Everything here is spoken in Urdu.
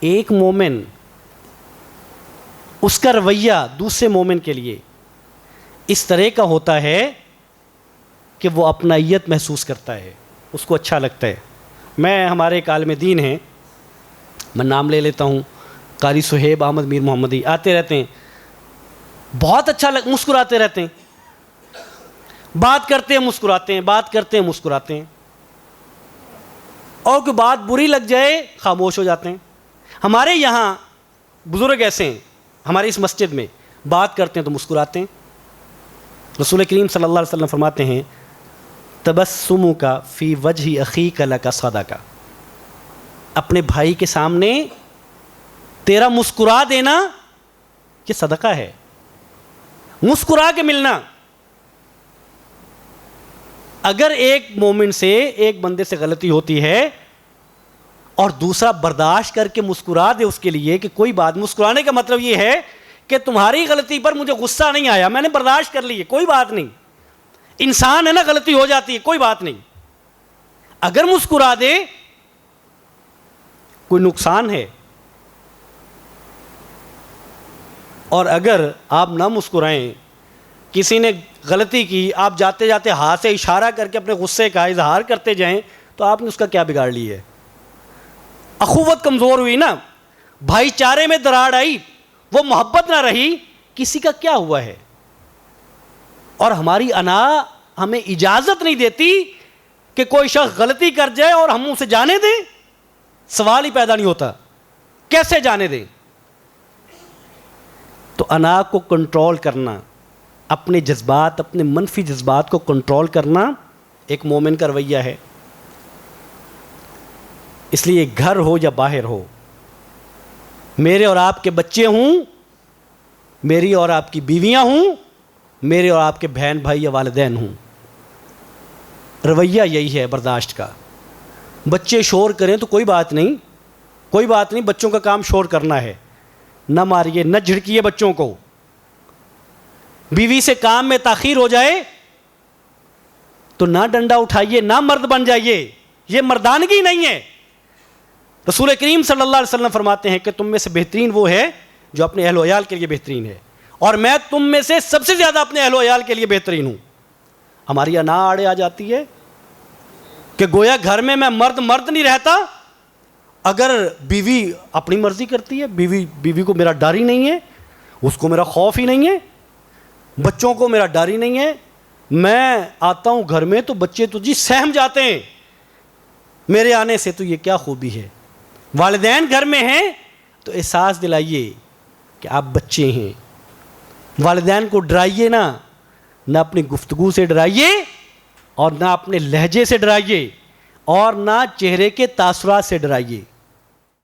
ایک مومن اس کا رویہ دوسرے مومن کے لیے اس طرح کا ہوتا ہے کہ وہ اپنائیت محسوس کرتا ہے، اس کو اچھا لگتا ہے. ہمارے ایک عالم دین ہیں، میں نام لے لیتا ہوں، قاری صہیب احمد میر محمدی، آتے رہتے ہیں، بہت اچھا مسکراتے رہتے ہیں، بات کرتے ہیں مسکراتے ہیں، بات کرتے ہیں مسکراتے ہیں، اور کوئی بات بری لگ جائے خاموش ہو جاتے ہیں. ہمارے یہاں بزرگ ایسے ہیں، ہماری اس مسجد میں بات کرتے ہیں تو مسکراتے ہیں. رسول کریم صلی اللہ علیہ وسلم فرماتے ہیں تبسمک فی وجہ اخیک لک صدقہ، اپنے بھائی کے سامنے تیرا مسکرا دینا یہ صدقہ ہے، مسکرا کے ملنا. اگر ایک مومن سے، ایک بندے سے غلطی ہوتی ہے اور دوسرا برداشت کر کے مسکرا دے اس کے لیے کہ کوئی بات، مسکرانے کا مطلب یہ ہے کہ تمہاری غلطی پر مجھے غصہ نہیں آیا، میں نے برداشت کر لی ہے، کوئی بات نہیں، انسان ہے نا، غلطی ہو جاتی ہے، کوئی بات نہیں. اگر مسکرا دے کوئی نقصان ہے، اور اگر آپ نہ مسکرائیں، کسی نے غلطی کی، آپ جاتے جاتے ہاتھ سے اشارہ کر کے اپنے غصے کا اظہار کرتے جائیں تو آپ نے اس کا کیا بگاڑ لی ہے؟ اخوت کمزور ہوئی نا، بھائی چارے میں دراڑ آئی، وہ محبت نہ رہی، کسی کا کیا ہوا ہے؟ اور ہماری انا ہمیں اجازت نہیں دیتی کہ کوئی شخص غلطی کر جائے اور ہم اسے جانے دیں. سوال ہی پیدا نہیں ہوتا، کیسے جانے دیں؟ تو انا کو کنٹرول کرنا، اپنے جذبات، اپنے منفی جذبات کو کنٹرول کرنا ایک مومن کا رویہ ہے. اس لیے گھر ہو یا باہر ہو، میرے اور آپ کے بچے ہوں، میری اور آپ کی بیویاں ہوں، میرے اور آپ کے بہن بھائی یا والدین ہوں، رویہ یہی ہے برداشت کا. بچے شور کریں تو کوئی بات نہیں، کوئی بات نہیں، بچوں کا کام شور کرنا ہے، نہ ماریے، نہ جھڑکیے بچوں کو. بیوی سے کام میں تاخیر ہو جائے تو نہ ڈنڈا اٹھائیے، نہ مرد بن جائیے، یہ مردانگی نہیں ہے. رسول کریم صلی اللہ علیہ وسلم فرماتے ہیں کہ تم میں سے بہترین وہ ہے جو اپنے اہل و عیال کے لیے بہترین ہے، اور میں تم میں سے سب سے زیادہ اپنے اہل و عیال کے لیے بہترین ہوں. ہماری انا آڑے آ جاتی ہے کہ گویا گھر میں مرد نہیں رہتا. اگر بیوی اپنی مرضی کرتی ہے، بیوی کو میرا ڈر ہی نہیں ہے، اس کو میرا خوف ہی نہیں ہے، بچوں کو میرا ڈر ہی نہیں ہے، میں آتا ہوں گھر میں تو بچے تو جی سہم جاتے ہیں میرے آنے سے، تو یہ کیا خوبی ہے؟ والدین گھر میں ہیں تو احساس دلائیے کہ آپ بچے ہیں. والدین کو ڈرائیے نا، نہ اپنی گفتگو سے ڈرائیے، اور نہ اپنے لہجے سے ڈرائیے، اور نہ چہرے کے تاثرات سے ڈرائیے.